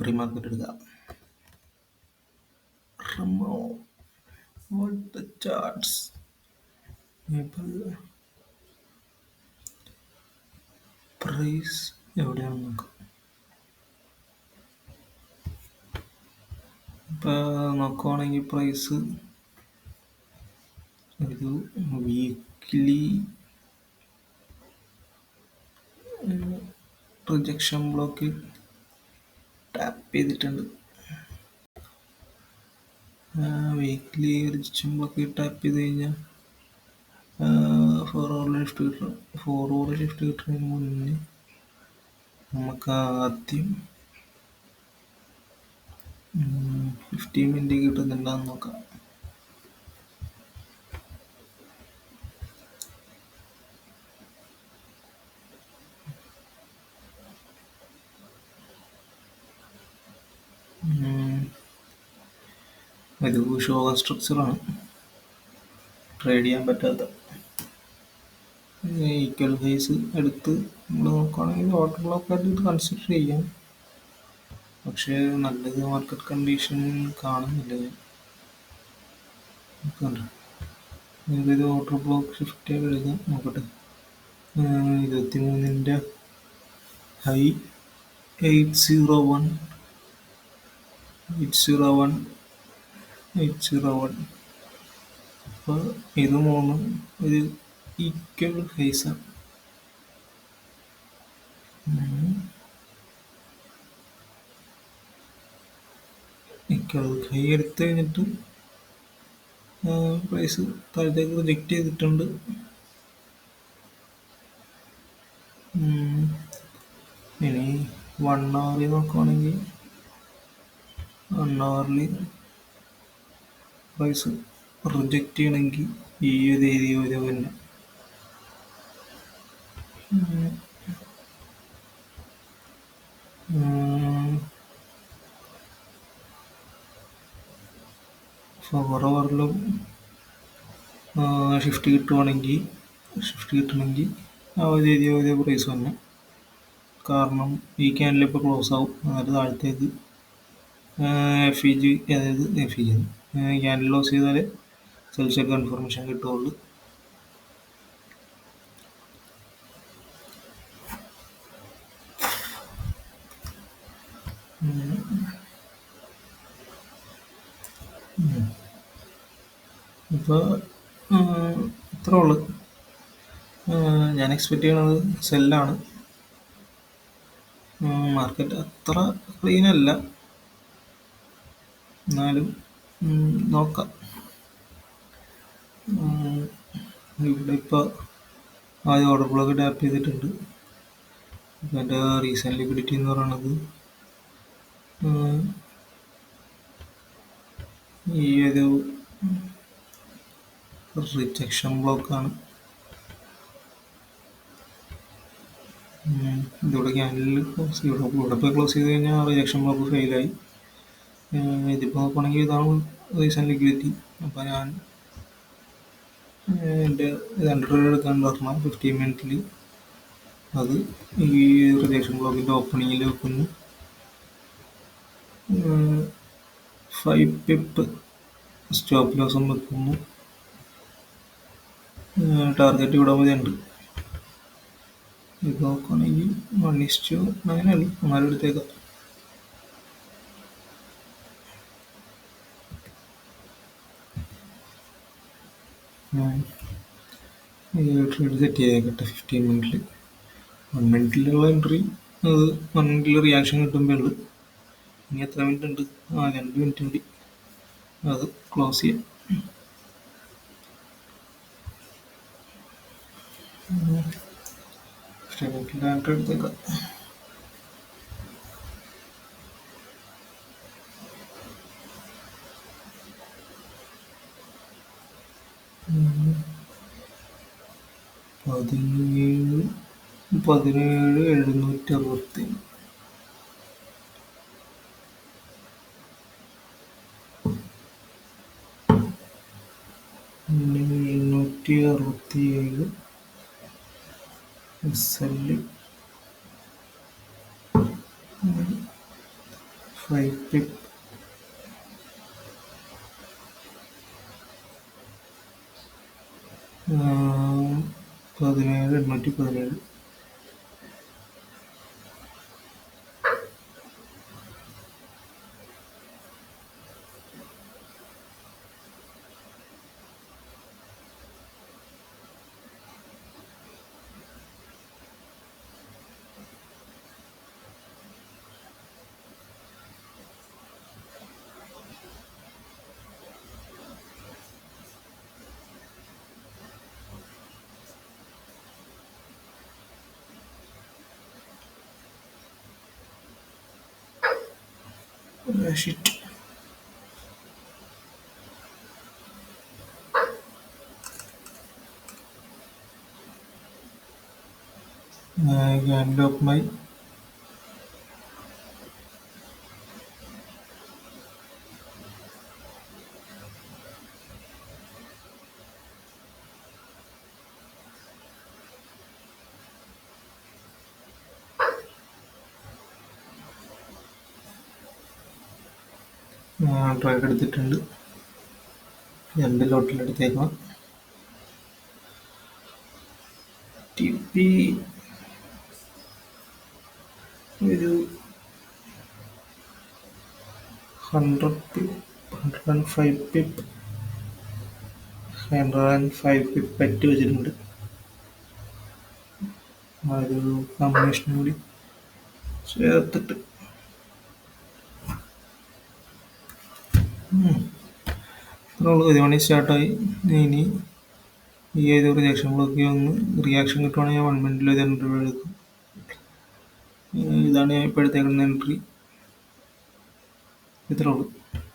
Pre market എടുക്കാം. Remove all the charts. ഇപ്പോൾ price എവിടെയാണെന്ന് നോക്കാം. ഇപ്പം നോക്കുവാണെങ്കിൽ പ്രൈസ് ഒരു വീക്ക്ലി റിജക്ഷൻ ബ്ലോക്ക് ടാപ്പ് ചെയ്തിട്ടുണ്ട്. വീക്ക്ലി റിജക്ഷൻ ബ്ലോക്ക് ടാപ്പ് ചെയ്ത് കഴിഞ്ഞാൽ 4 hour ഷിഫ്റ്റ് കിട്ടണം. 4 hour ഷിഫ്റ്റ് കിട്ടുന്നതിന് മുന്നേ നമുക്ക് ആദ്യം 15 മിനിറ്റ് കിട്ടുന്നുണ്ടാന്ന് നോക്കാം. ഇത് ഷോ സ്ട്രക്ചറാണ്, ട്രേഡ് ചെയ്യാൻ പറ്റാത്ത. ഈക്വൽ ഫേസ് എടുത്ത് നമ്മൾ നോക്കുകയാണെങ്കിൽ ഓർഡർ ബ്ലോക്ക് ആയിട്ട് കൺസിഡർ ചെയ്യാം. പക്ഷേ നല്ലത് മാർക്കറ്റ് കണ്ടീഷൻ കാണുന്നില്ല ഞാൻ. ഇത് ഓർഡർ ബ്ലോക്ക് ഷിഫ്റ്റ് എഴുതാം, നോക്കട്ടെ. 23ൻ്റെ ഹൈ 801 അപ്പോൾ ഇത് മൂന്നും ഒരു ഈക്വൽ ഫേസാണ്. ഈക്വൽ ഹൈ എടുത്ത് കഴിഞ്ഞിട്ട് പ്രൈസ് താഴത്തേക്ക് റിജക്റ്റ് ചെയ്തിട്ടുണ്ട്. ഇനി 1 hour നോക്കുകയാണെങ്കിൽ 1 hourൽ പ്രൈസ് റിജക്റ്റ് ചെയ്യണമെങ്കിൽ ഈ ഒരു ഏരിയ വരെ തന്നെ ഫോർ അവറിലും ഷിഫ്റ്റ് കിട്ടണമെങ്കിൽ ആ ഒരു ഏരിയ വരെ പ്രൈസ് തന്നെ. കാരണം ഈ ക്യാൻഡിൽ ഇപ്പോൾ ക്ലോസ് ആവും, എന്നിട്ട് താഴത്തേക്ക് ക്യാൻഡിൽ ക്ലോസ് ചെയ്താലേ സെൽ ചെക്ക് കൺഫർമേഷൻ കിട്ടുള്ളൂ. ഇപ്പോൾ ഇത്രേ ഉള്ളു. ഞാൻ എക്സ്പെക്റ്റ് ചെയ്യണത് സെല്ലാണ്. മാർക്കറ്റ് അത്ര ക്ലീൻ അല്ല, എന്നാലും നോക്കാം. ഇവിടെ ഇപ്പോൾ ആദ്യം ഓർഡർ ബ്ലോക്ക് ടാപ്പ് ചെയ്തിട്ടുണ്ട്. എൻ്റെ റീസെൻ്റ് ലിക്വിഡിറ്റി എന്ന് പറയുന്നത് ഈ ഒരു റിജക്ഷൻ ബ്ലോക്കാണ്. ഇതിവിടെ ക്യാൻഡിൽ ഇവിടെ പോയി ക്ലോസ് ചെയ്ത് കഴിഞ്ഞാൽ റിജക്ഷൻ ബ്ലോക്ക് ഫെയിലായി. ഇതിപ്പോൾ നോക്കുകയാണെങ്കിൽ ഇതാണ് റീസെൻ്റ് ലിക്വിഡിറ്റി. അപ്പോൾ ഞാൻ എൻ്റെ 2 ട്രേഡ് എടുക്കാൻ പറഞ്ഞാൽ 15 മിനിറ്റിൽ അത് ഈ റിജക്ഷൻ ബ്ലോക്കിൻ്റെ ഓപ്പണിങ്ങിൽ വെക്കുന്നു. 5 പിപ്പ് സ്റ്റോപ്പ് ലോസും വെക്കുന്നു. ടാർഗറ്റ് ഇവിടെ മതിയുണ്ട്. ഇത് നോക്കുകയാണെങ്കിൽ 1:9 അല്ല, 4 എടുത്തേക്കാം. ട്രേഡ് സെറ്റ് ചെയ്തേക്കട്ടെ 15 മിനിറ്റിൽ. 1 മിനിറ്റിലുള്ള എൻട്രി അത് 1 മിനിറ്റിൽ റിയാക്ഷൻ കിട്ടുമ്പോൾ ഉള്ളു. ഇനി എത്ര മിനിറ്റ് ഉണ്ട്? 2 മിനിറ്റ് ഉണ്ട്. അത് ക്ലോസ് ചെയ്യാം. എൻട്രി എടുത്തേക്കാം. പതിനേഴ് 760. പിന്നെ 767 SL 5 pip. 17 817. Shit. I can lock my trade എടുത്തിട്ടുണ്ട്. 2 ലോട്ടിലെടുത്തേക്കണം. ടി പി ഒരു 105 പിപ്പ് 105 പിപ്പ് പറ്റി വെച്ചിട്ടുണ്ട്. ആ ഒരു കോമ്പിനേഷൻ കൂടി ചേർത്തിട്ട് ഇത്രയുള്ളൂ. 1 മണി സ്റ്റാർട്ടായി. ഇനി ഈ ഏത് റിയാക്ഷനുകളൊക്കെ ഒന്ന് റിയാക്ഷൻ കിട്ടുവാണെങ്കിൽ ഞാൻ 1 മിനിറ്റിൽ ഇത് എൻട്രി എടുക്കും. ഇതാണ് ഞാൻ ഇപ്പോൾ എടുത്തേക്കുന്ന എൻട്രി. ഇത്രേ ഉള്ളൂ.